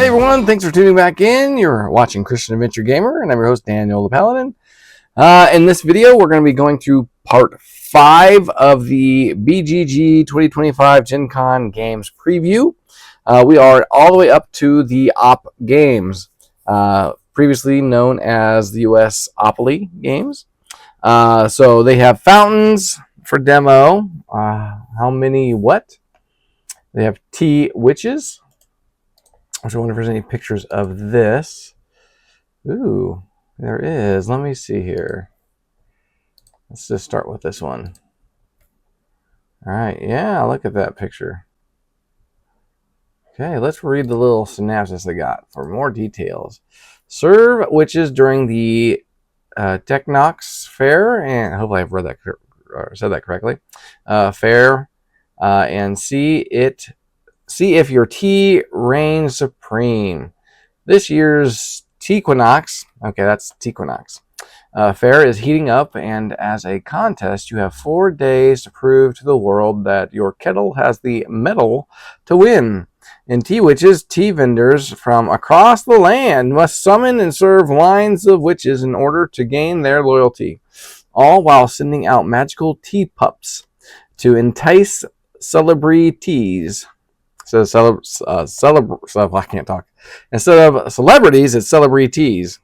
Hey everyone, thanks for tuning back in. You're watching Christian Adventure Gamer, and I'm your host, Daniel the Paladin. In this video, we're going to be going through part 5 of the BGG 2025 Gencon Games Preview. We are all the way up to the OP Games, previously known as the US Opoly Games. So they have fountains for demo. How many what? They have tea witches. I wonder if there's any pictures of this. Ooh, there is. Let me see here. Let's just start with this one. All right, yeah, look at that picture. Okay, let's read the little synopsis they got for more details. Serve witches during the Technox Fair, and hopefully I've read that or said that correctly. Fair, and see if your tea reigns supreme. This year's Tequinox, okay, that's Tequinox, fair is heating up, and as a contest, you have 4 days to prove to the world that your kettle has the metal to win. In Tea Witches, tea vendors from across the land must summon and serve lines of witches in order to gain their loyalty, all while sending out magical tea pups to entice celebrities. So I can't talk. Instead of celebrities, it's celebrities.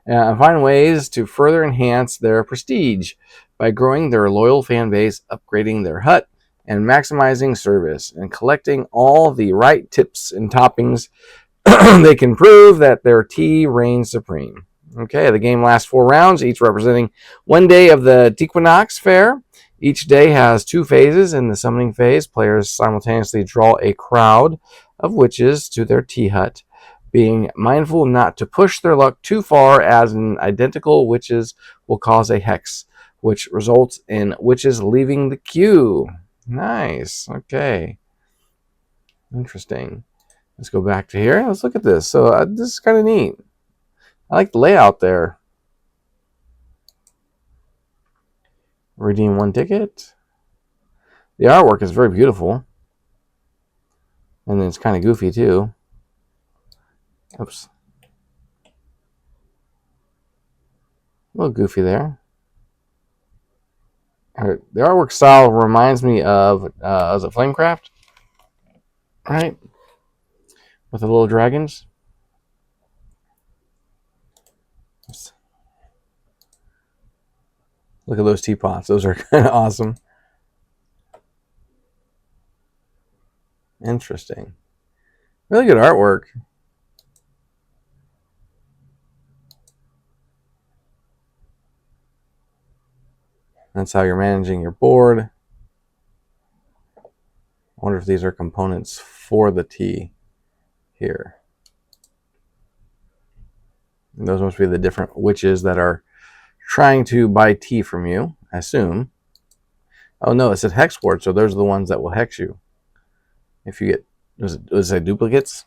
And find ways to further enhance their prestige by growing their loyal fan base, upgrading their hut, and maximizing service, and collecting all the right tips and toppings. They can prove that their tea reigns supreme. Okay, the game lasts 4 rounds, each representing 1 day of the Tequinox Fair. Each day has 2 phases. In the summoning phase, players simultaneously draw a crowd of witches to their tea hut, being mindful not to push their luck too far, as an identical witches will cause a hex, which results in witches leaving the queue. Nice. Okay. Interesting. Let's go back to here. Let's look at this. So this is kind of neat. I like the layout there. Redeem 1 ticket. The artwork is very beautiful. And then it's kind of goofy too. Oops. A little goofy there. The artwork style reminds me of, is it Flamecraft? Right? With the little dragons. Look at those teapots. Those are kind of awesome. Interesting. Really good artwork. That's how you're managing your board. I wonder if these are components for the tea here. And those must be the different witches that are trying to buy tea from you, I assume. Oh no, it said hex ward, so those are the ones that will hex you. If you get, does it say duplicates?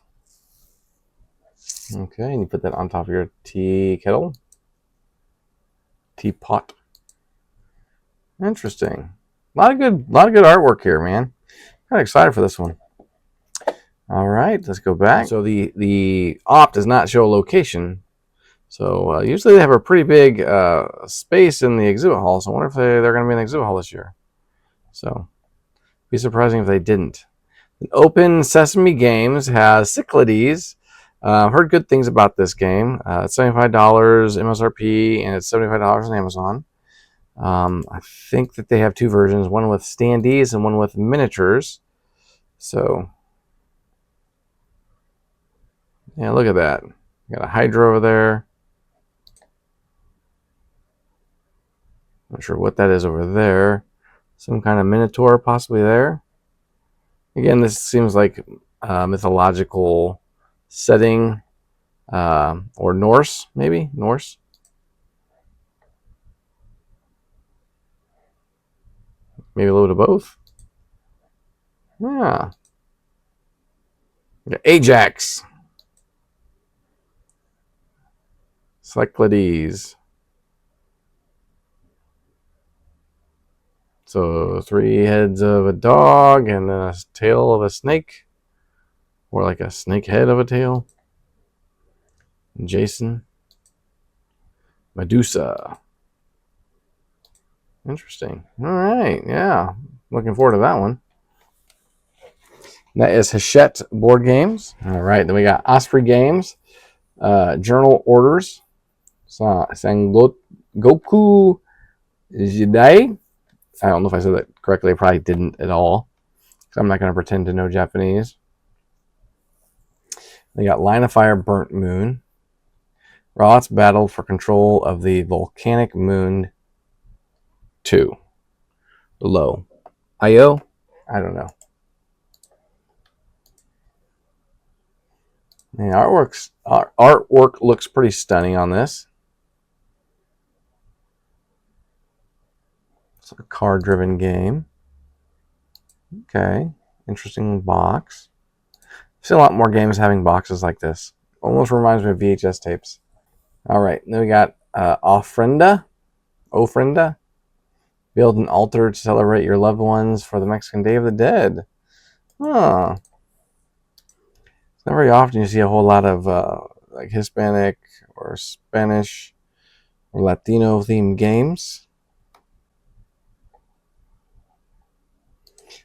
Okay, and you put that on top of your tea kettle. Teapot. Interesting. A lot of good artwork here, man. Kind of excited for this one. All right, let's go back. So the op does not show a location. So usually they have a pretty big space in the exhibit hall. So I wonder if they're going to be in the exhibit hall this year. So be surprising if they didn't. Open Sesame Games has Cyclades. I've heard good things about this game. It's $75 MSRP, and it's $75 on Amazon. I think that they have 2 versions, one with standees and one with miniatures. So, yeah, look at that. Got a Hydra over there. Not sure what that is over there. Some kind of Minotaur possibly there. Again, this seems like a mythological setting, or Norse, maybe? Norse? Maybe a little bit of both. Yeah. Ajax. Cyclades. So 3 heads of a dog and a tail of a snake. Or like a snake head of a tail. Jason. Medusa. Interesting. All right, yeah. Looking forward to that one. That is Hachette Board Games. All right, then we got Osprey Games. Journal Orders. Sengoku Jidai. I don't know if I said that correctly. I probably didn't at all. So I'm not going to pretend to know Japanese. They got Line of Fire Burnt Moon. Robots battle for control of the volcanic moon 2. Low. IO? I don't know. The artwork looks pretty stunning on this. It's a card-driven game. Okay. Interesting box. I've seen a lot more games having boxes like this. Almost reminds me of VHS tapes. All right. Then we got Ofrenda. Build an altar to celebrate your loved ones for the Mexican Day of the Dead. Huh. It's not very often you see a whole lot of like Hispanic or Spanish or Latino themed games.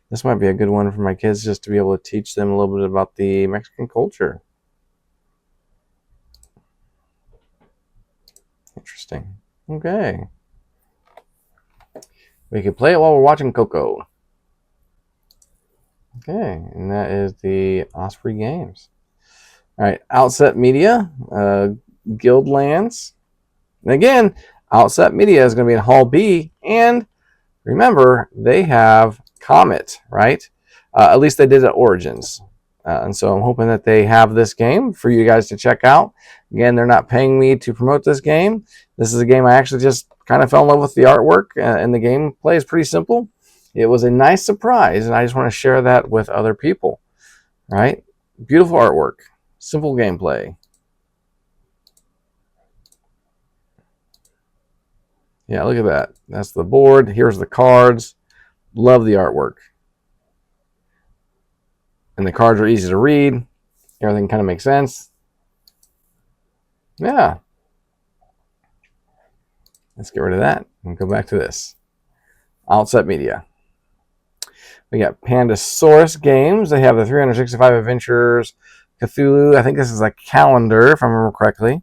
This might be a good one for my kids just to be able to teach them a little bit about the Mexican culture. Interesting. Okay. We can play it while we're watching Coco. Okay, and that is the Osprey Games. All right, Outset Media, Guildlands. And again, Outset Media is going to be in Hall B. And remember, they have Comet, right? At least they did at Origins. And so I'm hoping that they have this game for you guys to check out. Again, they're not paying me to promote this game. This is a game I actually just kind of fell in love with the artwork, and the gameplay is pretty simple. It was a nice surprise, and I just want to share that with other people, right? Beautiful artwork, simple gameplay. Yeah, look at that. That's the board. Here's the cards. Love the artwork. And the cards are easy to read. Everything kind of makes sense. Yeah. Let's get rid of that and go back to this. Outset Media. We got Pandasaurus Games. They have the 365 Adventures Cthulhu. I think this is a calendar, if I remember correctly.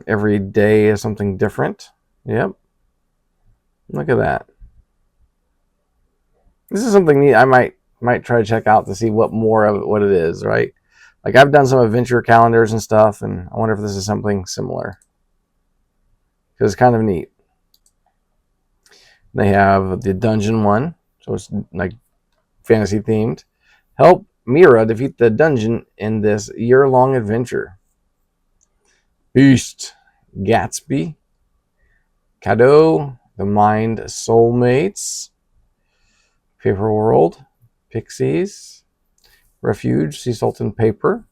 Every day is something different. Yep. Look at that. This is something neat. I might try to check out to see what more of what it is, right? Like I've done some adventure calendars and stuff, and I wonder if this is something similar. Because it's kind of neat. They have the dungeon one, so it's like fantasy themed. Help Mira defeat the dungeon in this year-long adventure. Beast, Gatsby, Cadeau, The Mind Soulmates, Paper World, Pixies, Refuge, Sea Salt and Paper.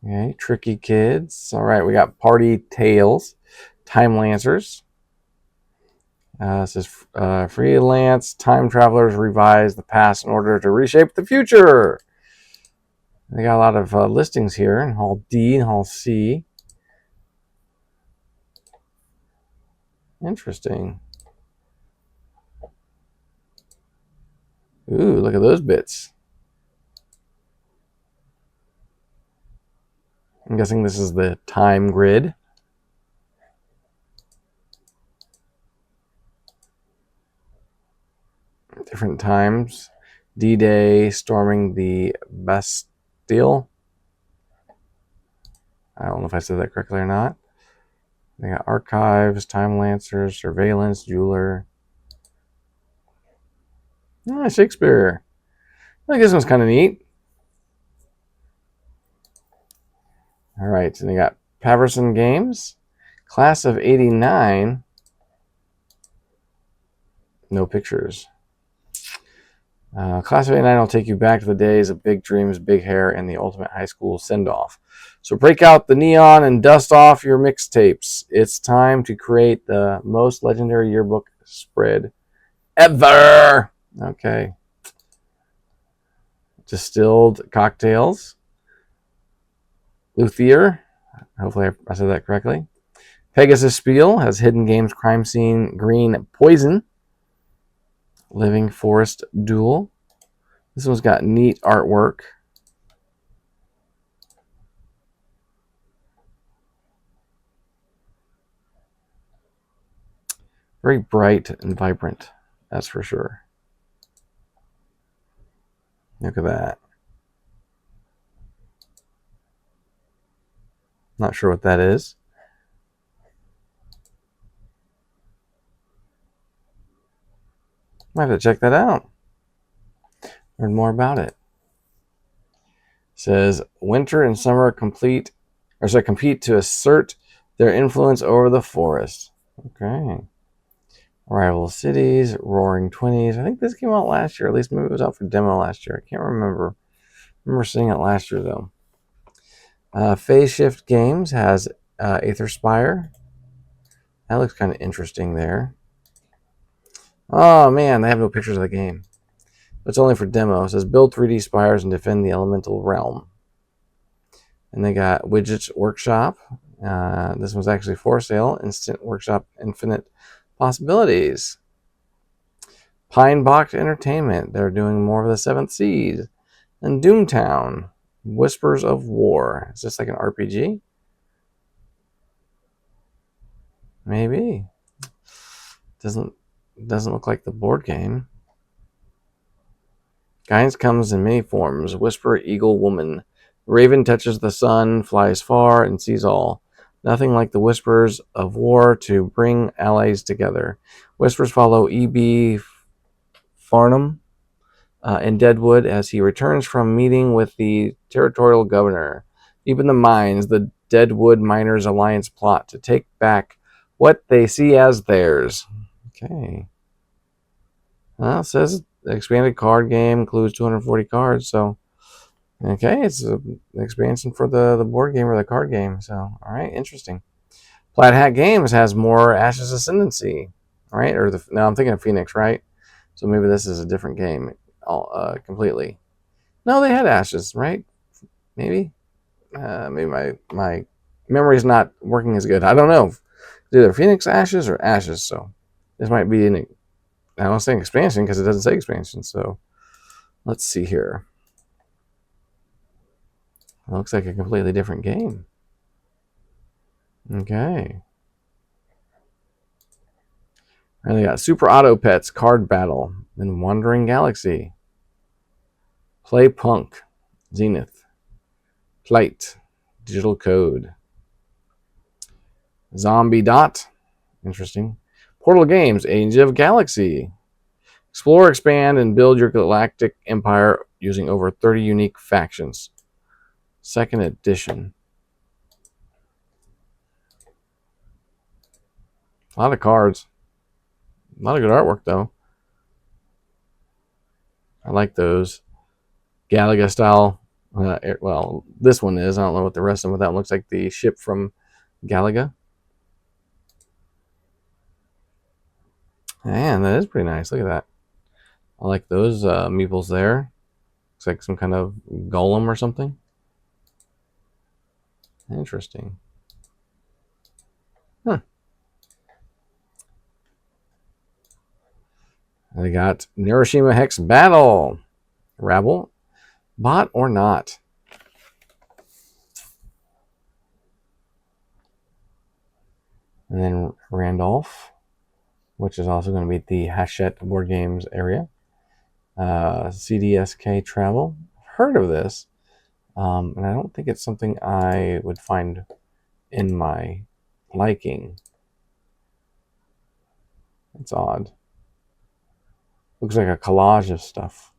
Okay, Tricky Kids. All right, we got Party Tales, Time Lancers. It says freelance time travelers revise the past in order to reshape the future. They got a lot of listings here in Hall D and Hall C. Interesting. Ooh, look at those bits. I'm guessing this is the time grid. Different times. D-Day, storming the Bastille. I don't know if I said that correctly or not. They got archives, time lancers, surveillance, jeweler. Ah, Shakespeare. I guess this one's kind of neat. All right, so they got Paverson Games, Class of '89. No pictures. Class of '89 will take you back to the days of big dreams, big hair, and the ultimate high school send-off. So break out the neon and dust off your mixtapes. It's time to create the most legendary yearbook spread ever. Okay. distilled cocktails. Luthier, hopefully I said that correctly. Pegasus Spiel has hidden games, crime scene, green poison. Living Forest Duel. This one's got neat artwork. Very bright and vibrant, that's for sure. Look at that. Not sure what that is. Might have to check that out. Learn more about it. It says winter and summer compete to assert their influence over the forest. Okay. Rival Cities, Roaring Twenties. I think this came out last year. At least maybe it was out for demo last year. I can't remember. I remember seeing it last year though. Phase Shift Games has Aether Spire. That looks kind of interesting there. Oh man, they have no pictures of the game. It's only for demo. It says build 3D spires and defend the elemental realm. And they got Widgets Workshop. This one's actually for sale. Instant Workshop Infinite Possibilities. Pine Box Entertainment. They're doing more of the Seventh Seas. And Doomtown. Whispers of War. Is this like an RPG? Maybe. Doesn't look like the board game. Guidance comes in many forms. Whisper, Eagle, Woman. Raven touches the sun, flies far, and sees all. Nothing like the whispers of war to bring allies together. Whispers follow E.B. Farnham in Deadwood as he returns from meeting with the territorial governor. Deep in the mines, the Deadwood Miners Alliance plot to take back what they see as theirs. Okay. Well, it says the expanded card game includes 240 cards, so okay, it's an expansion for the board game or the card game. So, all right, interesting. Plaid Hat Games has more Ashes Ascendancy, right? Or no, I'm thinking of Phoenix, right? So maybe this is a different game, completely. No, they had Ashes, right? Maybe. Maybe my memory's not working as good. I don't know. It's either Phoenix Ashes or Ashes. So this might be an. I don't say expansion because it doesn't say expansion. So let's see here. It looks like a completely different game. Okay. And they got Super Auto Pets Card Battle and Wandering Galaxy. Play Punk, Zenith. Plight, Digital Code. Zombie Dot, interesting. Portal Games, Age of Galaxy. Explore, expand, and build your galactic empire using over 30 unique factions. Second edition. A lot of cards. A lot of good artwork, though. I like those. Galaga style. Well, this one is. I don't know what the rest of them without looks like the ship from Galaga. Man, that is pretty nice. Look at that. I like those meeples there. Looks like some kind of golem or something. Interesting. Huh. They got Neuroshima Hex Battle. Rabble. Bot or not? And then Randolph, which is also going to be at the Hachette Board Games area. CDSK Travel. I've heard of this, and I don't think it's something I would find in my liking. It's odd. Looks like a collage of stuff.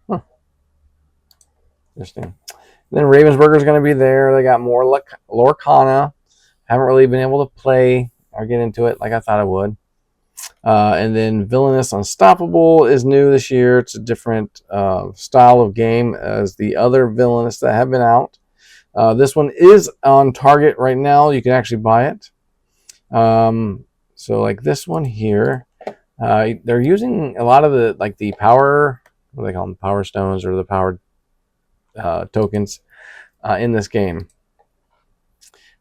Huh. Interesting. And then Ravensburger is going to be there. They got more Lorcana. Haven't really been able to play or get into it like I thought I would. And then Villainous Unstoppable is new this year. It's a different style of game as the other Villainous that have been out. This one is on Target right now. You can actually buy it. So like this one here, they're using a lot of the power what do they call them? Power stones, or the power tokens in this game.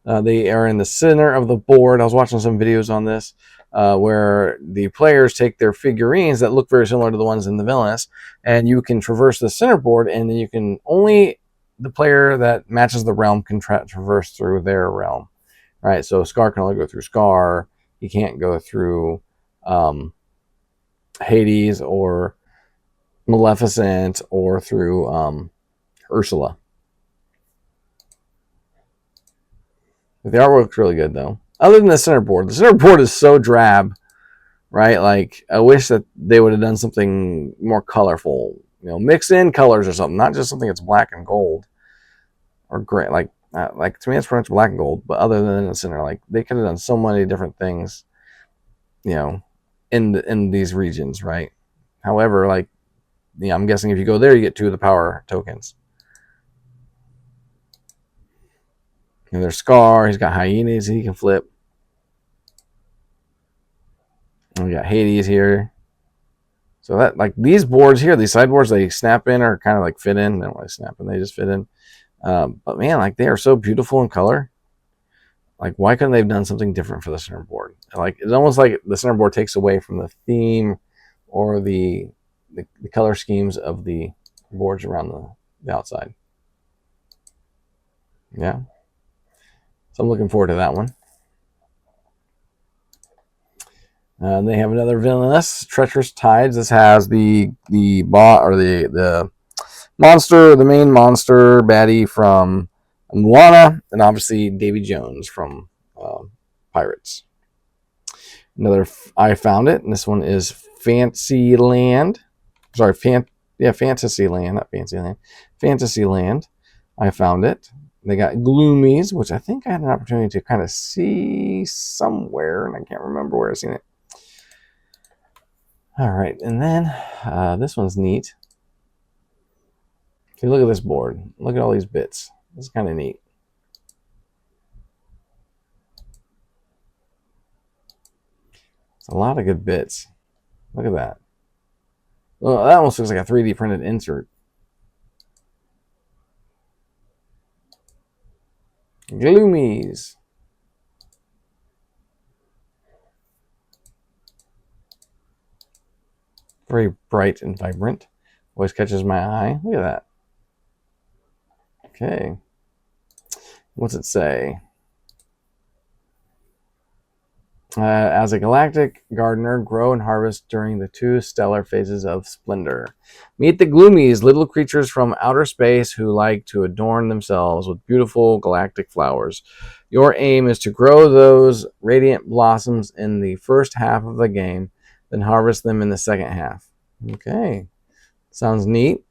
They are in the center of the board. I was watching some videos on this where the players take their figurines that look very similar to the ones in the villainous, and you can traverse the center board, and then you can only the player that matches the realm can traverse through their realm. Right, so Scar can only go through Scar. He can't go through Hades or Maleficent or through Ursula. The artwork's really good, though. Other than the center board is so drab, right? Like, I wish that they would have done something more colorful. You know, mix in colors or something, not just something that's black and gold or gray. Like to me, it's pretty much black and gold. But other than the center, like, they could have done so many different things, you know, in these regions, right? However, like, yeah, I'm guessing if you go there, you get 2 of the power tokens. And there's Scar. He's got hyenas he can flip. And we got Hades here. So that, like, these boards here, these sideboards, they snap in or kind of like fit in. They don't really snap in, they just fit in. But man, like, they are so beautiful in color. Like, why couldn't they have done something different for the center board? Like, it's almost like the center board takes away from the theme or the color schemes of the boards around the outside. Yeah. So I'm looking forward to that one. They have another villainous, Treacherous Tides. This has the monster, the main monster baddie from Moana, and obviously Davy Jones from Pirates. Another, I found it, and this one is Fantasyland. Sorry, Fantasyland, not Fantasyland. Fantasyland. I found it. They got Gloomies, which I think I had an opportunity to kind of see somewhere, and I can't remember where I've seen it. All right, and then this one's neat. See, look at this board. Look at all these bits. This is kind of neat. It's a lot of good bits. Look at that. Well, that almost looks like a 3D printed insert. Gloomies. Very bright and vibrant. Always catches my eye. Look at that. Okay. What's it say? As a galactic gardener, grow and harvest during the 2 stellar phases of splendor. Meet the Gloomies, little creatures from outer space who like to adorn themselves with beautiful galactic flowers. Your aim is to grow those radiant blossoms in the first half of the game, then harvest them in the second half. Okay. Sounds neat.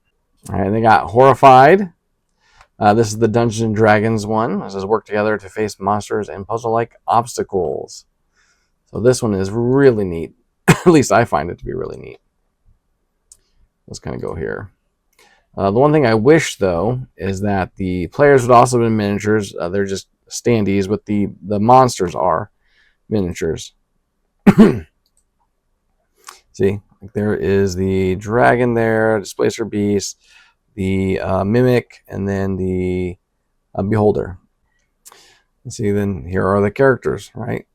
All right, they got Horrified. This is the Dungeons and Dragons one. This says work together to face monsters and puzzle-like obstacles. So this one is really neat. At least I find it to be really neat. Let's kind of go here. The one thing I wish, though, is that the players would also be miniatures. They're just standees, but the monsters are miniatures. See, like, there is the dragon there, Displacer Beast, the Mimic, and then the Beholder. See, then here are the characters, right?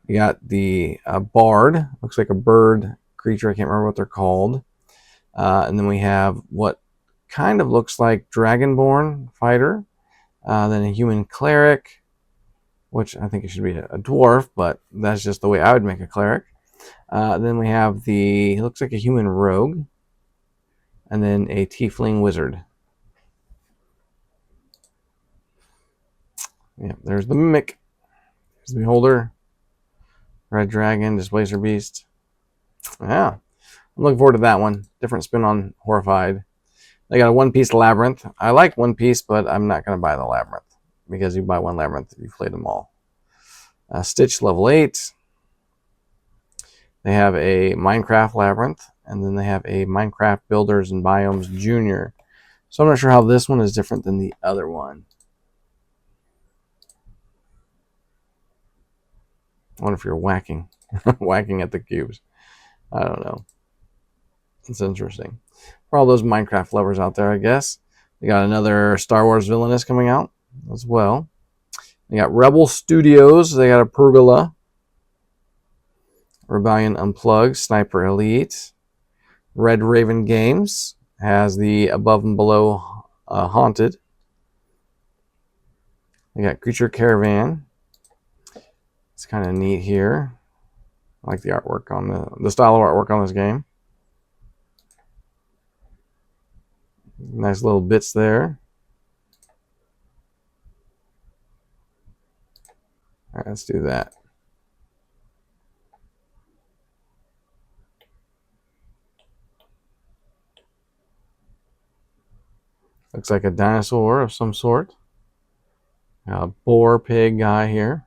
We got the Bard, looks like a bird creature. I can't remember what they're called. And then we have what kind of looks like Dragonborn fighter. Then a human cleric, which I think it should be a dwarf, but that's just the way I would make a cleric. Then we have it looks like a human rogue. And then a tiefling wizard. Yeah, there's the Mimic. There's the Beholder. Red Dragon, Displacer Beast. Yeah, I'm looking forward to that one. Different spin on Horrified. They got a one-piece Labyrinth. I like One Piece, but I'm not going to buy the Labyrinth because you buy one Labyrinth if you've played them all. Stitch level 8. They have a Minecraft Labyrinth, and then they have a Minecraft Builders and Biomes Junior. So I'm not sure how this one is different than the other one. I wonder if you're whacking at the cubes. I don't know. It's interesting. for all those Minecraft lovers out there, I guess. We got another Star Wars Villainous coming out as well. We got Rebel Studios. They got a Pergola. Rebellion Unplugged. Sniper Elite. Red Raven Games has the Above and Below Haunted. We got Creature Caravan. It's kind of neat here. I like the artwork on the style of artwork on this game. Nice little bits there. All right, let's do that. Looks like a dinosaur of some sort. A boar pig guy here.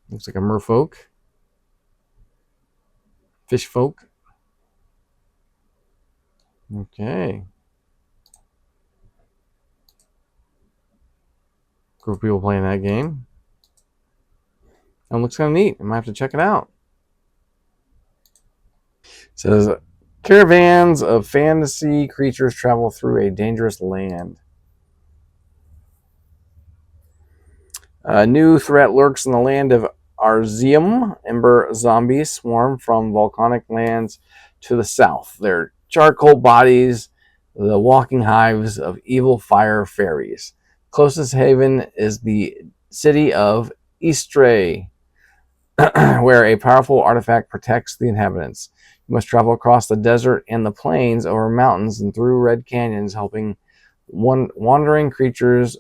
Looks like a merfolk. Fish folk. Okay. Group of people playing that game. That looks kind of neat. I might have to check it out. It says, caravans of fantasy creatures travel through a dangerous land. A new threat lurks in the land of Arzium. Ember zombies swarm from volcanic lands to the south. Their charcoal bodies, the walking hives of evil fire fairies. Closest haven is the city of Eastray, where a powerful artifact protects the inhabitants. You must travel across the desert and the plains, over mountains and through red canyons, helping wandering creatures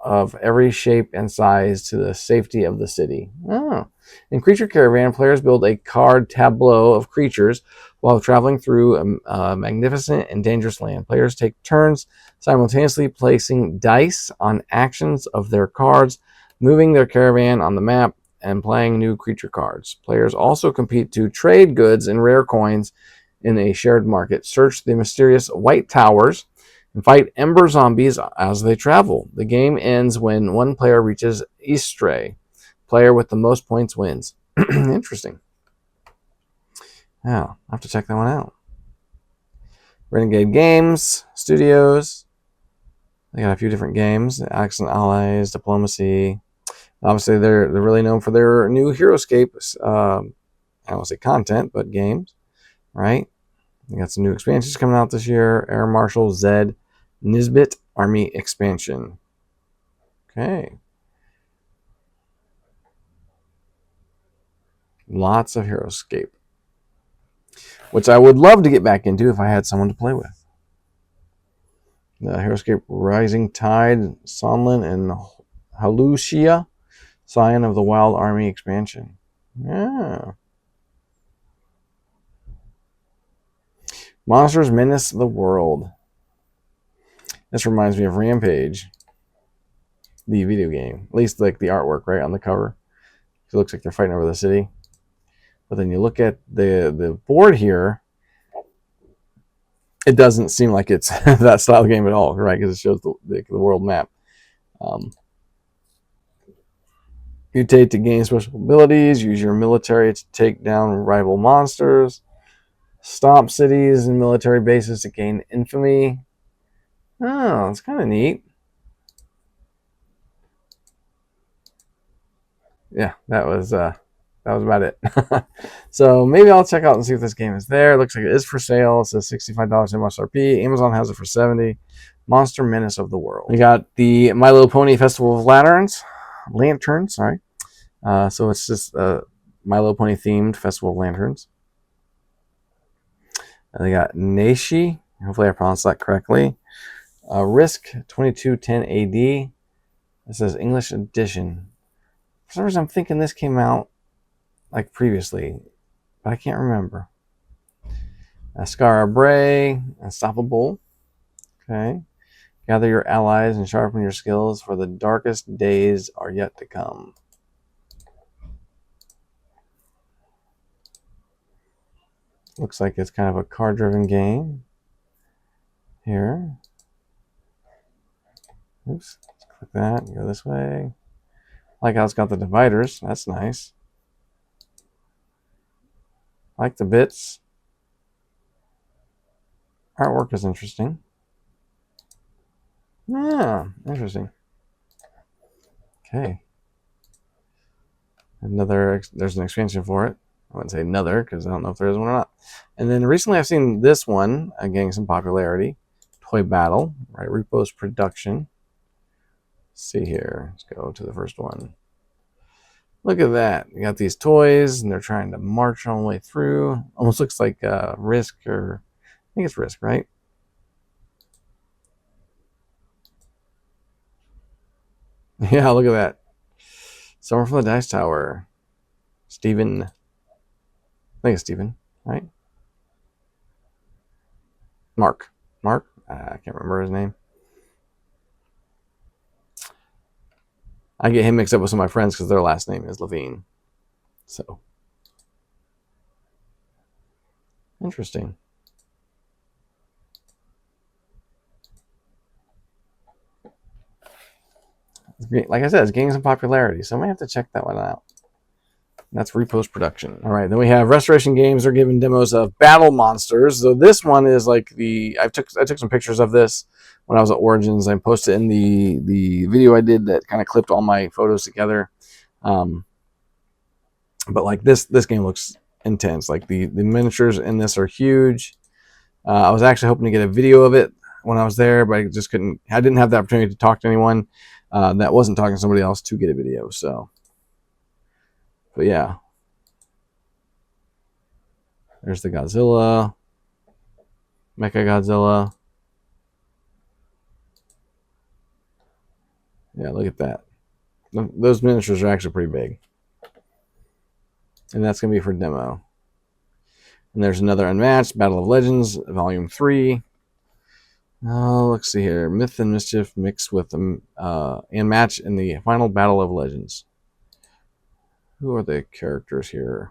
of every shape and size to the safety of the city. Oh. In Creature Caravan, players build a card tableau of creatures while traveling through a magnificent and dangerous land. Players take turns simultaneously placing dice on actions of their cards, moving their caravan on the map, and playing new creature cards. Players also compete to trade goods and rare coins in a shared market, search the mysterious White Towers, and fight ember zombies as they travel. The game ends when one player reaches Eastray. Player with the most points wins. Interesting. Yeah, I'll have to check that one out. Renegade Games Studios. They got a few different games. Accent Allies, Diplomacy. Obviously, they're really known for their new HeroScape, I don't want to say content, but games, right? They got some new expansions coming out this year. Air Marshal Zed Nisbet Army Expansion. Okay. Lots of HeroScape, which I would love to get back into if I had someone to play with. The HeroScape Rising Tide, Sonlin, and Halushia, Scion of the Wild Army Expansion. Yeah. Monsters Menace the World. This reminds me of Rampage, the video game. At least like the artwork, right, on the cover. It looks like they're fighting over the city. But then you look at the board here, it doesn't seem like it's that style of game at all, right? Because it shows the world map. Mutate to gain special abilities. Use your military to take down rival monsters. Stomp cities and military bases to gain infamy. Oh, it's kind of neat. Yeah, that was about it. So maybe I'll check out and see if this game is there. It looks like it is for sale. It says $65 MSRP. Amazon has it for $70. Monster Menace of the World. We got the My Little Pony Festival of Lanterns. Sorry. So it's just My Little Pony themed Festival of Lanterns. And they got Naishi. Hopefully I pronounced that correctly. Risk 2210 AD. It says English edition. For some reason I'm thinking this came out like previously, but I can't remember. Ascara Bray, Unstoppable. Okay. Gather your allies and sharpen your skills, for the darkest days are yet to come. Looks like it's kind of a card-driven game here. Oops, click that, go this way. I like how it's got the dividers, that's nice. I like the bits. Artwork is interesting. Yeah, interesting. Okay. There's an expansion for it. I wouldn't say another because I don't know if there is one or not. And then recently I've seen this one getting some popularity. Toy Battle, right? Repost Production. Let's see here. Let's go to the first one. Look at that. You got these toys and they're trying to march all the way through. Almost looks like Risk, or I think it's Risk, right? Yeah, look at that. Summer from the Dice Tower. Steven. I think it's Steven, right? Mark. I can't remember his name. I get him mixed up with some of my friends because their last name is Levine. So, interesting. Like I said, it's gaining some popularity, so I might have to check that one out. That's Repost Production. All right, then we have Restoration Games. They're giving demos of Battle Monsters. So this one is like I took some pictures of this when I was at Origins. I posted in the video I did that kind of clipped all my photos together. But like this game looks intense. Like the miniatures in this are huge. I was actually hoping to get a video of it when I was there, but I just couldn't. I didn't have the opportunity to talk to anyone that wasn't talking to somebody else to get a video. So. But yeah, there's the Godzilla, Mecha Godzilla. Yeah, look at that. Those miniatures are actually pretty big. And that's going to be for demo. And there's another Unmatched, Battle of Legends, Volume 3. Let's see here. Myth and Mischief mixed with and match in the final Battle of Legends. Who are the characters here?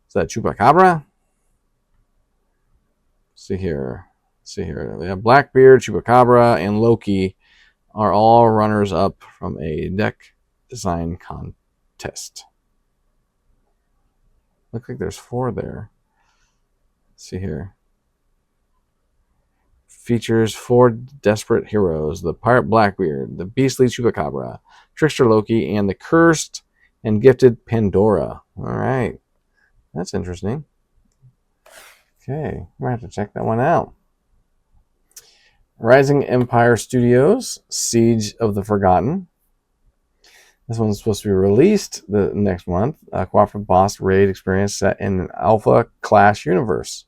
Is that Chupacabra? See here. They have Blackbeard, Chupacabra, and Loki are all runners up from a deck design contest. Looks like there's 4 there. Let's see here. Features 4 desperate heroes: the Pirate Blackbeard, the Beastly Chupacabra, Trickster Loki, and the Cursed and Gifted Pandora. All right. That's interesting. Okay. We're going to have to check that one out. Rising Empire Studios, Siege of the Forgotten. This one's supposed to be released the next month. A cooperative boss raid experience set in an Alpha Clash universe.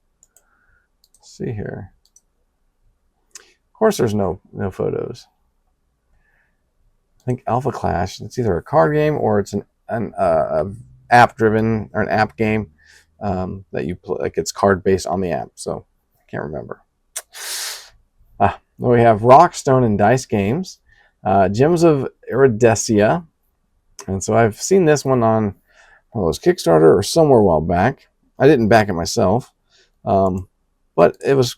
Let's see here. Of course, there's no photos. I think Alpha Clash, it's either a card game or it's an app-driven or an app game that you play. Like it's card-based on the app. So I can't remember. We have Rock, Stone, and Dice Games. Gems of Iridecia. And so I've seen this one on, it was Kickstarter or somewhere a while back. I didn't back it myself. But it was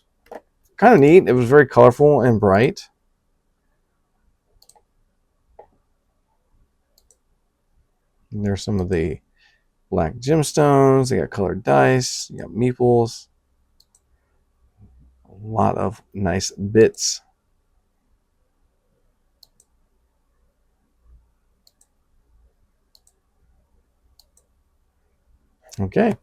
kind of neat. It was very colorful and bright. And there's some of the black gemstones. They got colored dice. You got meeples. A lot of nice bits. Okay,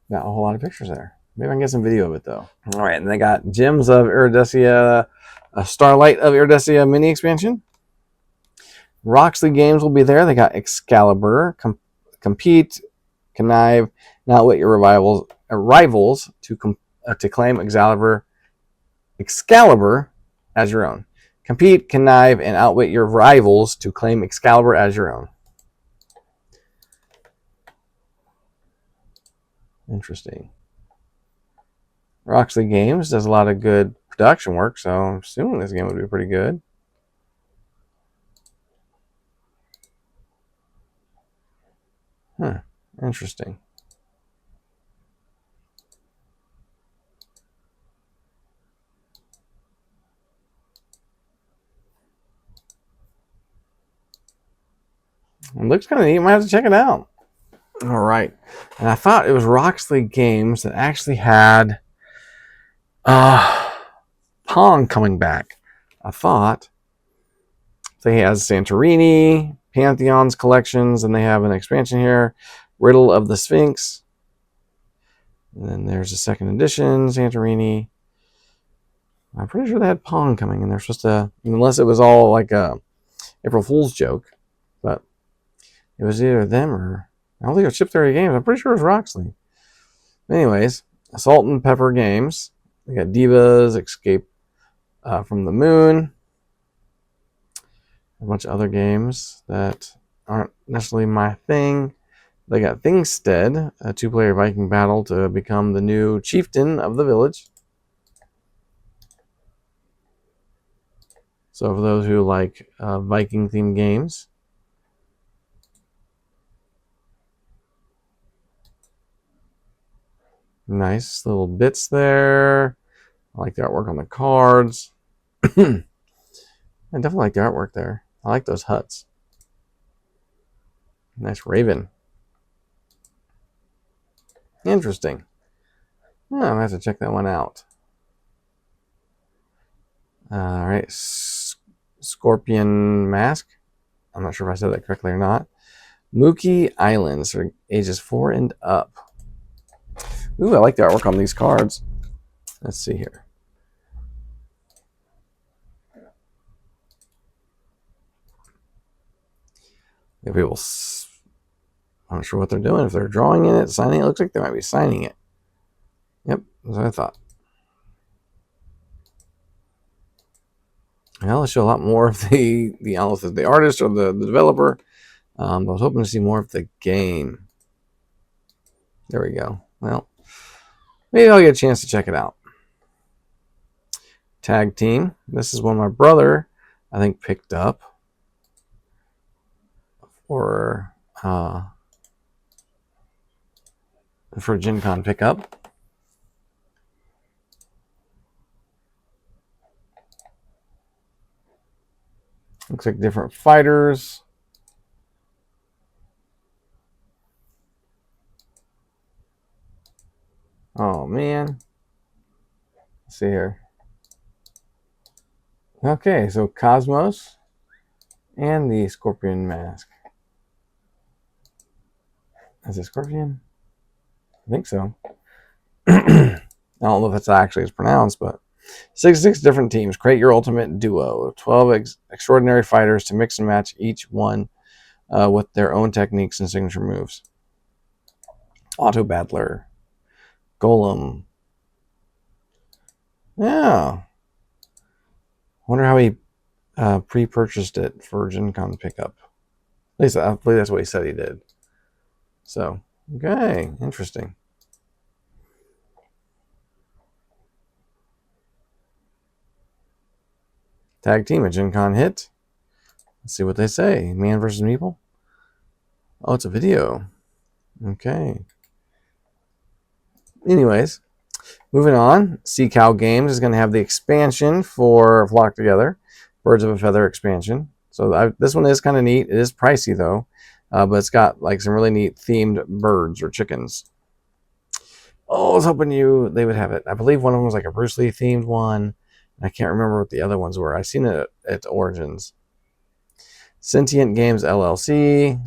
got a whole lot of pictures there. Maybe I can get some video of it though. All right, and they got Gems of Iridecia, a Starlight of Iridecia mini expansion. Roxley Games will be there. They got Excalibur, Compete, Connive, and outwit your rivals to claim Excalibur as your own. Compete, connive, and outwit your rivals to claim Excalibur as your own. Interesting. Roxley Games does a lot of good production work, so I'm assuming this game would be pretty good. Interesting. It looks kind of neat. Might have to check it out. All right. And I thought it was Roxley Games that actually had Pong coming back. I thought they has Santorini, Pantheon's collections, and they have an expansion here, Riddle of the Sphinx. And then there's a second edition, Santorini. I'm pretty sure they had Pong coming, and they're supposed to, unless it was all like a April Fool's joke, but it was either them or, I don't think it was Chip Theory Games. I'm pretty sure it was Roxley. Anyways, Salt and Pepper Games. They got Divas, Escape from the Moon, a bunch of other games that aren't necessarily my thing. They got Thingstead, a 2-player Viking battle to become the new chieftain of the village. So for those who like Viking-themed games. Nice little bits there. I like the artwork on the cards. I definitely like the artwork there. I like those huts. Nice raven. Interesting. I'm going to have to check that one out. All right. Scorpion Mask. I'm not sure if I said that correctly or not. Mookie Islands for ages 4 and up. Ooh, I like the artwork on these cards. Let's see here. If people, I'm not sure what they're doing. If they're drawing in it, signing it, looks like they might be signing it. Yep, that's what I thought. Well, let's show a lot more of the analysis of the artist or the developer. I was hoping to see more of the game. There we go. Well, maybe I'll get a chance to check it out. Tag Team. This is one my brother, I think, picked up for Gencon pickup. Looks like different fighters. Oh, man. Let's see here. Okay, so Cosmos and the Scorpion Mask. Is it Scorpion? I think so. I don't know if that's actually as pronounced, but 66 different teams. Create your ultimate duo. 12 extraordinary fighters to mix and match each one with their own techniques and signature moves. Auto Battler. Golem. Yeah. Wonder how he pre-purchased it for Gencon pickup. At least I believe that's what he said he did. So, okay, interesting. Tag team, a Gencon hit. Let's see what they say. Man versus Meeple. Oh, it's a video. Okay. Anyways, moving on. Sea Cow Games is going to have the expansion for Flock Together. Birds of a Feather expansion. So this one is kind of neat. It is pricey, though. But it's got like some really neat themed birds or chickens. Oh, I was hoping they would have it. I believe one of them was like a Bruce Lee themed one. I can't remember what the other ones were. I've seen it at Origins. Sentient Games LLC,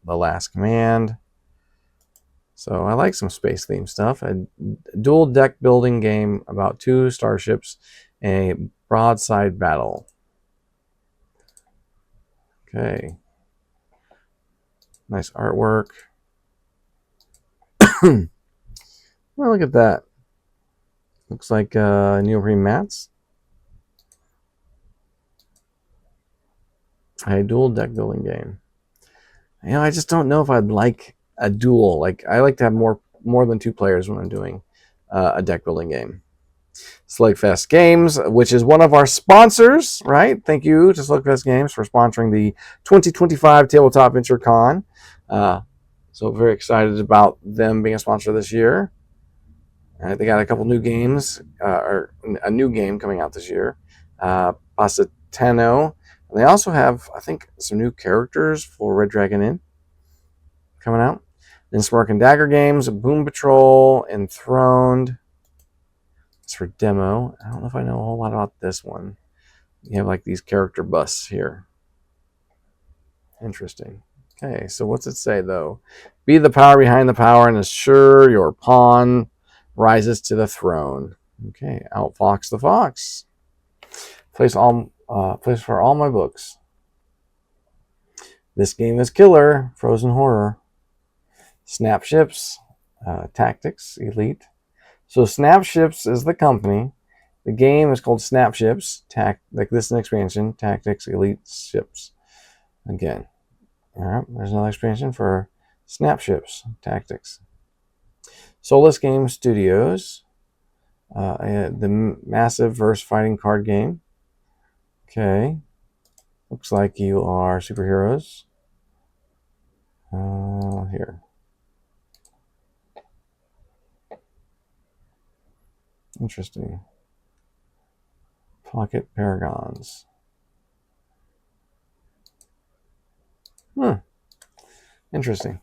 The Last Command. So I like some space themed stuff. A dual deck building game about 2 starships, a broadside battle. Okay. Nice artwork. Well, look at that. Looks like neoprene mats. A dual deck building game. You know, I just don't know if I'd like a duel. Like, I like to have more than 2 players when I'm doing a deck building game. Slugfest Games, which is one of our sponsors, right? Thank you to Slugfest Games for sponsoring the 2025 Tabletop Venture Con. So very excited about them being a sponsor this year. They got a couple new games, or a new game coming out this year, Pasatano. And they also have, I think, some new characters for Red Dragon Inn coming out. Then Smirk and Dagger Games, Boom Patrol, Enthroned. It's for demo. I don't know if I know a whole lot about this one. You have like these character busts here. Interesting. Okay, so what's it say though? Be the power behind the power and assure your pawn rises to the throne. Okay, outfox the fox. Place for all my books. This game is killer. Frozen horror. Snap ships. Tactics elite. So Snap Ships is the company. The game is called Snap Ships. Like this is an expansion. Tactics Elite Ships. Again. All right. There's another expansion for Snap Ships Tactics. Solus Game Studios. The massive verse fighting card game. Okay. Looks like you are superheroes. Here. Interesting. Pocket Paragons. Interesting.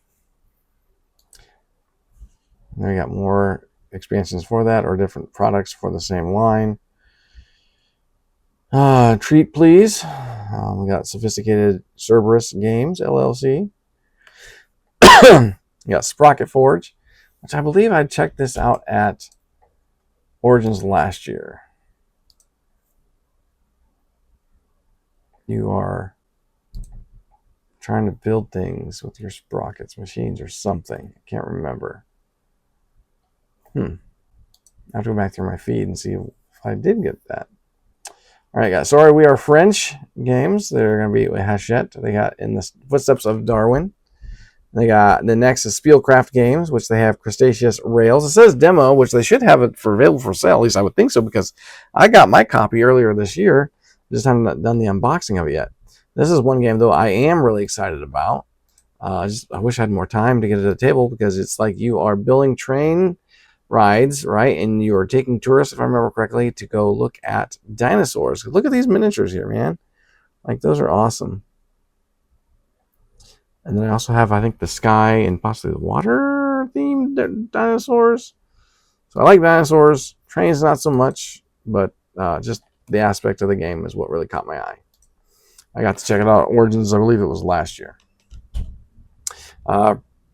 Now we got more expansions for that or different products for the same line. Treat please. We got Sophisticated Cerberus Games LLC. We got Sprocket Forge, which I believe I checked this out at Origins last year. You are trying to build things with your sprockets, machines, or something. I can't remember. I have to go back through my feed and see if I did get that. All right, guys. Sorry, we are French games. They're going to be Hachette. They got In the Footsteps of Darwin. They got the next is Spielcraft Games, which they have Crustaceous Rails. It says demo, which they should have it for available for sale. At least I would think so, because I got my copy earlier this year. Just haven't done the unboxing of it yet. This is one game though I am really excited about. I wish I had more time to get it to the table, because it's like you are building train rides, right? And you are taking tourists, if I remember correctly, to go look at dinosaurs. Look at these miniatures here, man. Like, those are awesome. And then I also have, I think, the sky and possibly the water themed dinosaurs. So I like dinosaurs. Trains not so much, but just the aspect of the game is what really caught my eye. I got to check it out at Origins, I believe it was last year.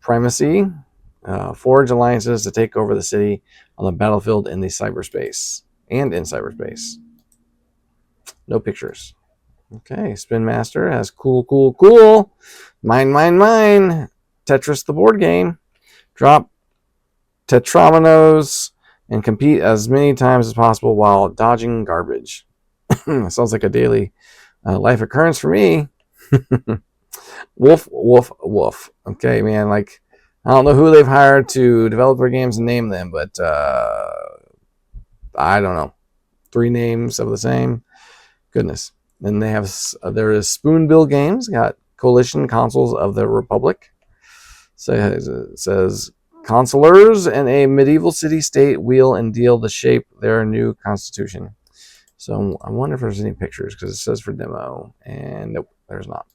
Primacy. Forge alliances to take over the city on the battlefield in the cyberspace. And in cyberspace. No pictures. Okay, Spin Master has cool. Mine. Tetris the board game. Drop tetrominoes and compete as many times as possible while dodging garbage. Sounds like a daily life occurrence for me. Woof. Okay, man, like, I don't know who they've hired to develop their games and name them, but I don't know. 3 names of the same. Goodness. Then they have, there is Spoonbill Games, got Coalition Consuls of the Republic. So it says, consulars in a medieval city-state wheel and deal to shape their new constitution. So I wonder if there's any pictures, because it says for demo, and nope, there's not.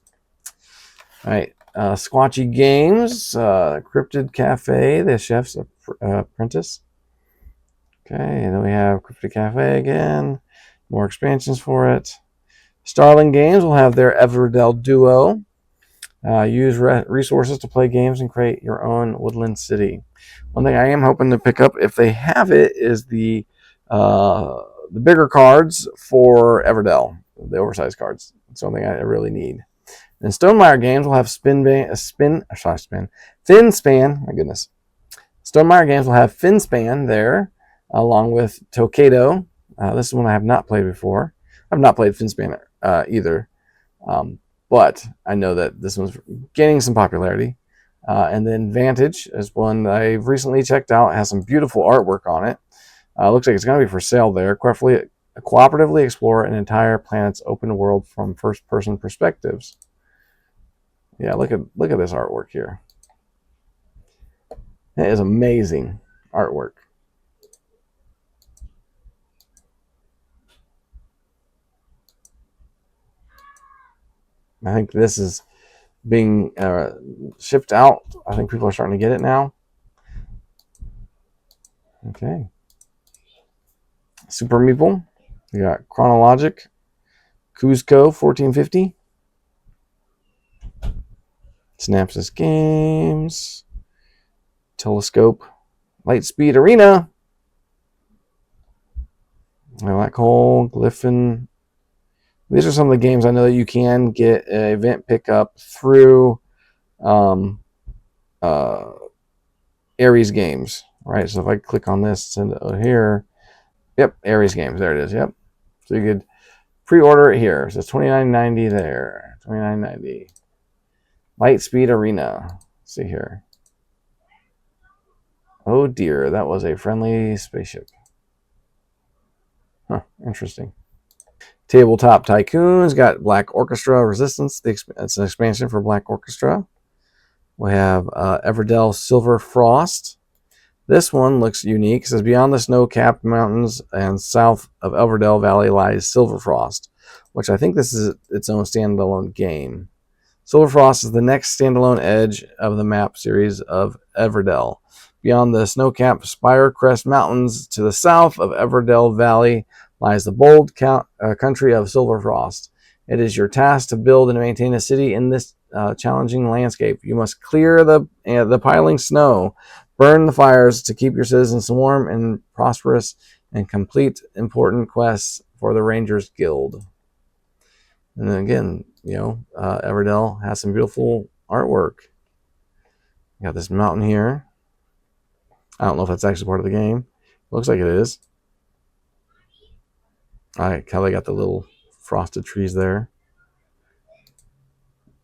All right, Squatchy Games, Cryptid Cafe, the Chef's Apprentice. Okay, and then we have Cryptid Cafe again, more expansions for it. Starling Games will have their Everdell Duo. Use resources to play games and create your own woodland city. One thing I am hoping to pick up, if they have it, is the bigger cards for Everdell, the oversized cards. It's something I really need. And Stonemaier Games will have Finspan. My goodness. Stonemaier Games will have Finspan there, along with Tokaido. This is one I have not played before. I've not played Finspan either, but I know that this one's gaining some popularity. And then Vantage is one I've recently checked out. It has some beautiful artwork on it. Looks like it's going to be for sale there. Cooperatively explore an entire planet's open world from first-person perspectives. Yeah, look at this artwork here. It is amazing artwork. I think this is being shipped out. I think people are starting to get it now. Okay. Super Meeple. We got Chronologic, Cuzco 1450, Synapses Games, Telescope, Lightspeed Arena, Black Hole, Glyphon. These are some of the games I know that you can get an event pickup through Aries Games, right? So if I click on this, send it here. Yep, Aries Games. There it is. Yep. So you could pre-order it here. So it's $29.90 there. $29.90. Lightspeed Arena. Let's see here. Oh dear, that was a friendly spaceship. Huh, interesting. Tabletop Tycoons got Black Orchestra Resistance. It's an expansion for Black Orchestra. We have Everdell Silver Frost. This one looks unique. It says, beyond the snow-capped mountains and south of Everdell Valley lies Silver Frost, which I think this is its own standalone game. Silver Frost is the next standalone edge of the map series of Everdell. Beyond the snow-capped Spire Crest Mountains to the south of Everdell Valley lies the bold country of Silver Frost. It is your task to build and maintain a city in this challenging landscape. You must clear the piling snow, burn the fires to keep your citizens warm and prosperous, and complete important quests for the Rangers Guild. And then again, Everdell has some beautiful artwork. You got this mountain here. I don't know if that's actually part of the game. Looks like it is. I like how they got the little frosted trees there.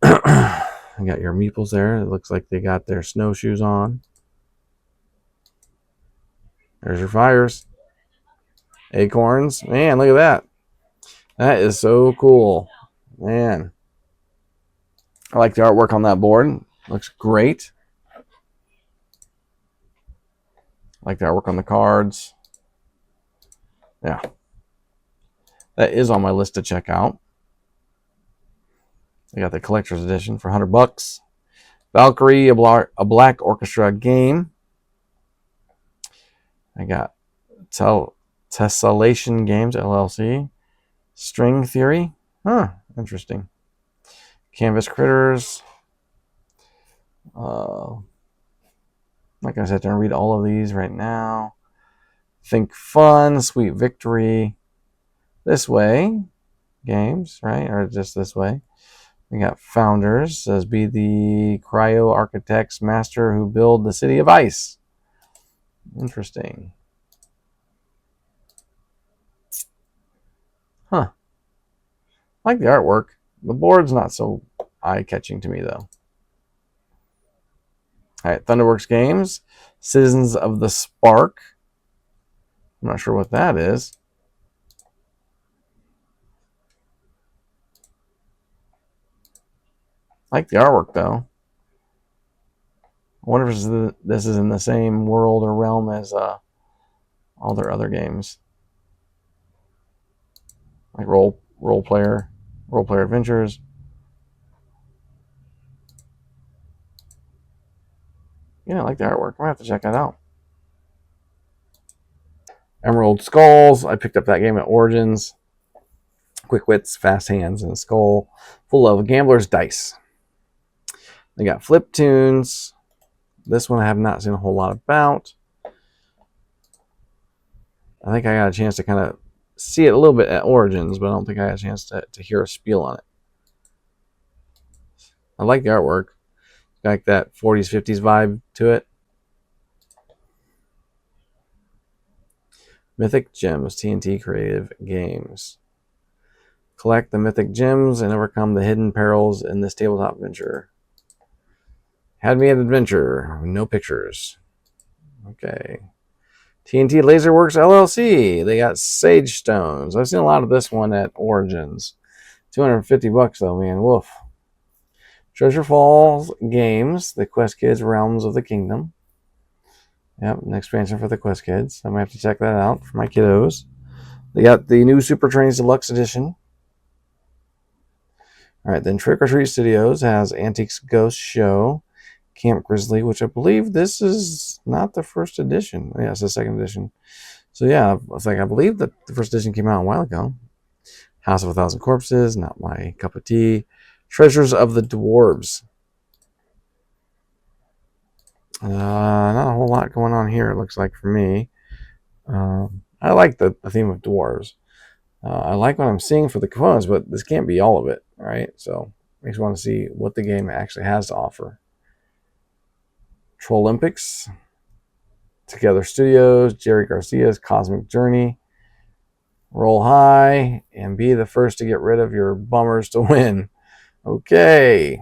You got your meeples there. It looks like they got their snowshoes on. There's your fires. Acorns. Man, look at that. That is so cool. Man. I like the artwork on that board. Looks great. I like the artwork on the cards. Yeah. That is on my list to check out. I got the collector's edition for $100. Valkyrie, a Black Orchestra game. I got Tessellation Games, LLC. String Theory. Huh, interesting. Canvas Critters. I'm not going to sit there and read all of these right now. Think Fun, Sweet Victory. This Way Games, right? Or just This Way. We got Founders. Says, be the cryo architects master who build the city of ice. Interesting. Huh. I like the artwork. The board's not so eye-catching to me, though. All right, Thunderworks Games. Citizens of the Spark. I'm not sure what that is. I like the artwork, though. I wonder if this is in the same world or realm as all their other games. Like role player adventures. I like the artwork. I'm gonna have to check that out. Emerald Skulls. I picked up that game at Origins. Quick wits, fast hands, and a skull full of gambler's dice. They got Flip Tunes. This one I have not seen a whole lot about. I think I got a chance to kind of see it a little bit at Origins, but I don't think I had a chance to hear a spiel on it. I like the artwork. Like that 40s, 50s vibe to it. Mythic Gems, TNT Creative Games. Collect the mythic gems and overcome the hidden perils in this tabletop adventure. Had me an adventure. No pictures. Okay. TNT Laserworks LLC. They got Sage Stones. I've seen a lot of this one at Origins. $250 though, man. Woof. Treasure Falls Games. The Quest Kids Realms of the Kingdom. Yep, an expansion for the Quest Kids. I'm going to have to check that out for my kiddos. They got the new Super Trains Deluxe Edition. All right, then Trick or Treat Studios has Antiques Ghost Show, Camp Grizzly, which I believe this is not the first edition. Yeah, it's the second edition. So yeah, it's like I believe that the first edition came out a while ago. House of a Thousand Corpses, not my cup of tea. Treasures of the Dwarves. Not a whole lot going on here, it looks like for me. I like the theme of dwarves. I like what I'm seeing for the components, but this can't be all of it, right? So makes me want to see what the game actually has to offer. Troll Olympics, Together Studios, Jerry Garcia's Cosmic Journey. Roll high and be the first to get rid of your bummers to win. Okay.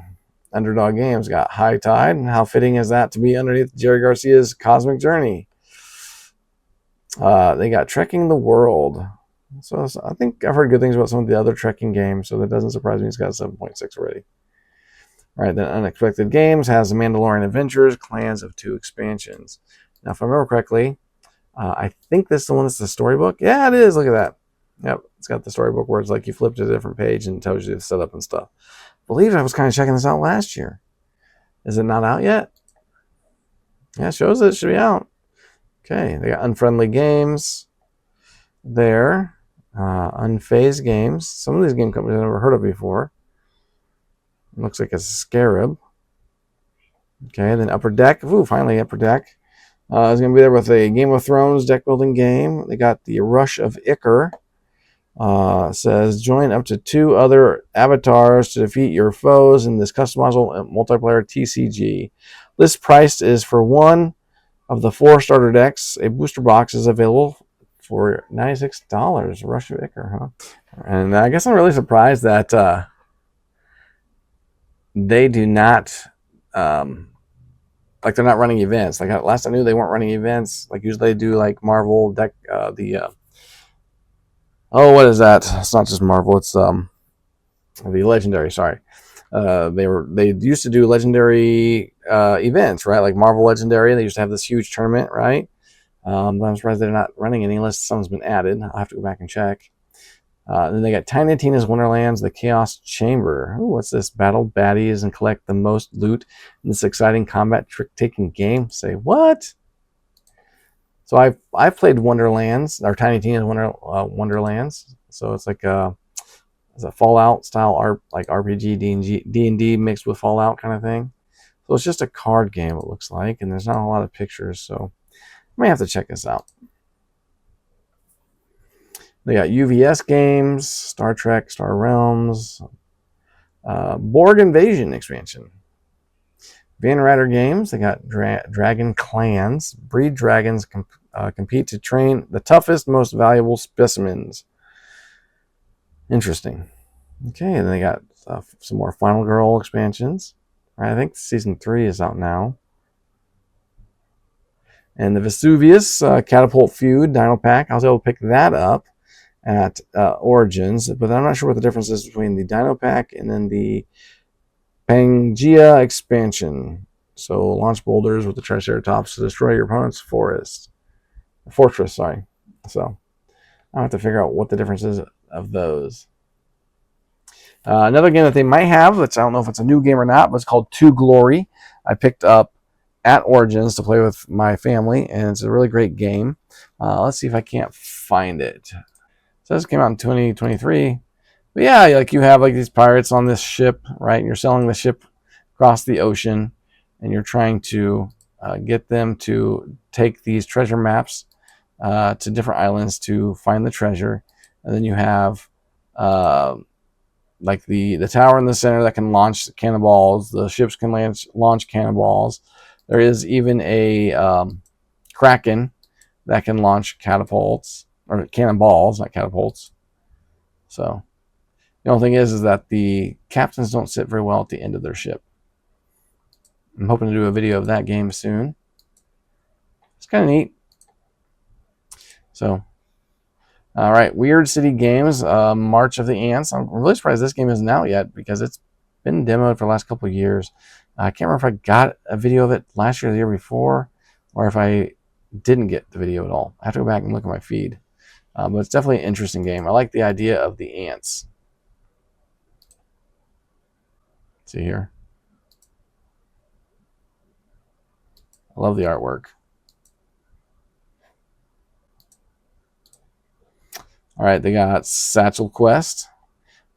Underdog Games got High Tide. How fitting is that to be underneath Jerry Garcia's Cosmic Journey? They got Trekking the World. So I think I've heard good things about some of the other trekking games, so that doesn't surprise me. It's got 7.6 already. All right, then Unexpected Games has The Mandalorian Adventures, Clans of Two expansions. Now, if I remember correctly, I think this is the one that's the storybook. Yeah, it is. Look at that. Yep, it's got the storybook where it's like you flip to a different page and it tells you the setup and stuff. I believe I was kind of checking this out last year. Is it not out yet? Yeah, it shows it should be out. Okay, they got Unfriendly Games there. Unfazed Games. Some of these game companies I've never heard of before. It looks like a scarab. Okay, then Upper Deck. Ooh, finally Upper Deck. Is going to be there with a Game of Thrones deck building game. They got the Rush of Ichor. Says join up to 2 other avatars to defeat your foes in this customizable multiplayer TCG. List price is for one of the 4 starter decks. A booster box is available for $96. Rush of Ichor, huh? And I guess I'm really surprised that they do not, like they're not running events. Like last I knew, they weren't running events. Like usually they do like Marvel deck, what is that? It's not just Marvel. It's the Legendary. Sorry, they used to do Legendary events, right? Like Marvel Legendary. They used to have this huge tournament, right? But I'm surprised they're not running any unless something's been added. I'll have to go back and check. Then they got Tiny Tina's Wonderlands, the Chaos Chamber. Ooh, what's this? Battle baddies and collect the most loot in this exciting combat trick-taking game. Say what? So I've played Wonderlands, or Tiny Tina's Wonderlands. So it's like it's a Fallout style like RPG D&D mixed with Fallout kind of thing. So it's just a card game, it looks like, and there's not a lot of pictures. So I may have to check this out. They got UVS games, Star Trek, Star Realms, Borg Invasion expansion. Van Rider games, they got Dragon Clans. Breed dragons compete to train the toughest, most valuable specimens. Interesting. Okay, and they got some more Final Girl expansions. I think season 3 is out now. And the Vesuvius Catapult Feud Dino Pack, I was able to pick that up at Origins, but I'm not sure what the difference is between the Dino Pack and then the Pangea expansion. So launch boulders with the Triceratops to destroy your opponent's fortress. Sorry. So I'll have to figure out what the difference is of those. Another game that they might have, I don't know if it's a new game or not, but it's called To Glory. I picked up at Origins to play with my family, and it's a really great game. Let's see if I can't find it. So this came out in 2023. But yeah, like you have like these pirates on this ship, right? And you're selling the ship across the ocean, and you're trying to get them to take these treasure maps to different islands to find the treasure. And then you have like the tower in the center that can launch cannonballs. The ships can launch cannonballs. There is even a kraken that can launch catapults, or cannonballs, not catapults. So the only thing is that the captains don't sit very well at the end of their ship. I'm hoping to do a video of that game soon. It's kind of neat. So, all right, Weird City Games, March of the Ants. I'm really surprised this game isn't out yet because it's been demoed for the last couple of years. I can't remember if I got a video of it last year or the year before, or if I didn't get the video at all. I have to go back and look at my feed. But it's definitely an interesting game. I like the idea of the ants. See here. I love the artwork. All right, they got Satchel Quest.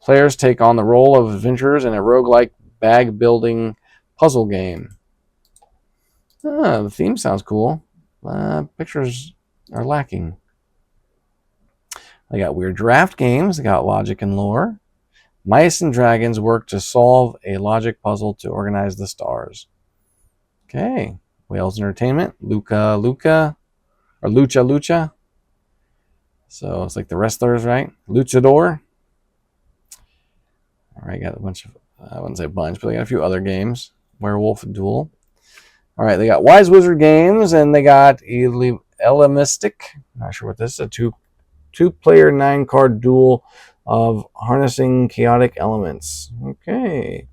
Players take on the role of adventurers in a roguelike bag building puzzle game. The theme sounds cool. Pictures are lacking. They got weird draft games. They got logic and lore. Mice and dragons work to solve a logic puzzle to organize the stars. Okay. Whales Entertainment. Luca Luca. Or Lucha Lucha. So it's like the wrestlers, right? Luchador. All right, got a bunch of, I wouldn't say a bunch, but they got a few other games. Werewolf Duel. All right, they got Wise Wizard Games, and they got Elimistic. Not sure what this is. A two-player 9-card duel of harnessing chaotic elements. Okay.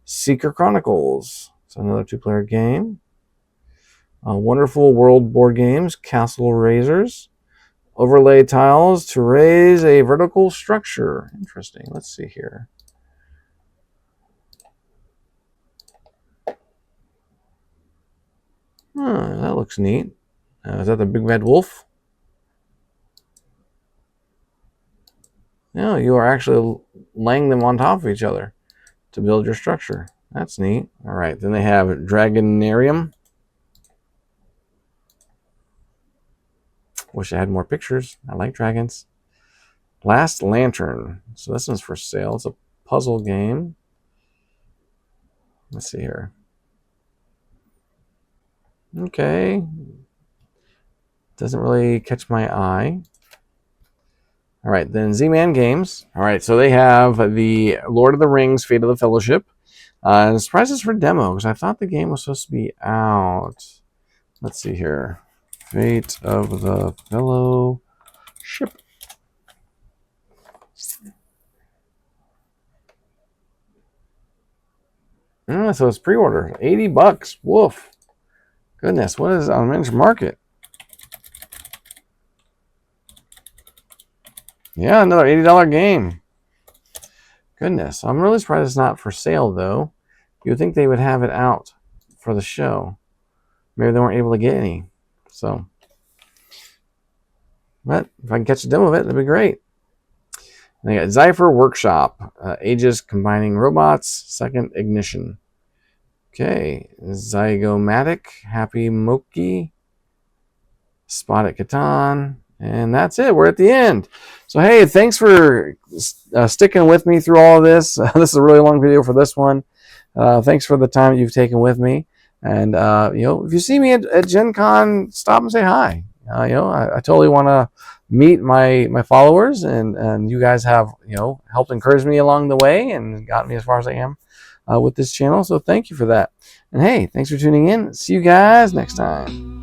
Seeker Chronicles. It's another 2-player game. Wonderful World Board Games. Castle Raisers. Overlay tiles to raise a vertical structure. Interesting. Let's see here. That looks neat. Is that the Big Bad Wolf? No, you are actually laying them on top of each other to build your structure. That's neat. All right, then they have Dragonarium. Wish I had more pictures. I like dragons. Last Lantern. So this one's for sale. It's a puzzle game. Let's see here. Okay. Doesn't really catch my eye. All right, then Z-Man Games. All right, so they have the Lord of the Rings, Fate of the Fellowship. And surprises for demo, because I thought the game was supposed to be out. Let's see here. Fate of the Fellowship. So it's pre-order. $80. Woof. Goodness, what is on Miniature Market? Yeah, another $80 game. Goodness, I'm really surprised it's not for sale, though. You would think they would have it out for the show. Maybe they weren't able to get any. So, but if I can catch a demo of it, that'd be great. They got Zypher Workshop. Aegis Combining Robots. Second Ignition. Okay. Zygomatic. Happy Moki. Spotted Catan. And that's it. We're at the end. So, hey, thanks for sticking with me through all of this. This is a really long video for this one. Thanks for the time that you've taken with me. And, if you see me at Gen Con, stop and say hi. I totally want to meet my followers, and you guys have, helped encourage me along the way and got me as far as I am with this channel. So thank you for that. And, hey, thanks for tuning in. See you guys next time.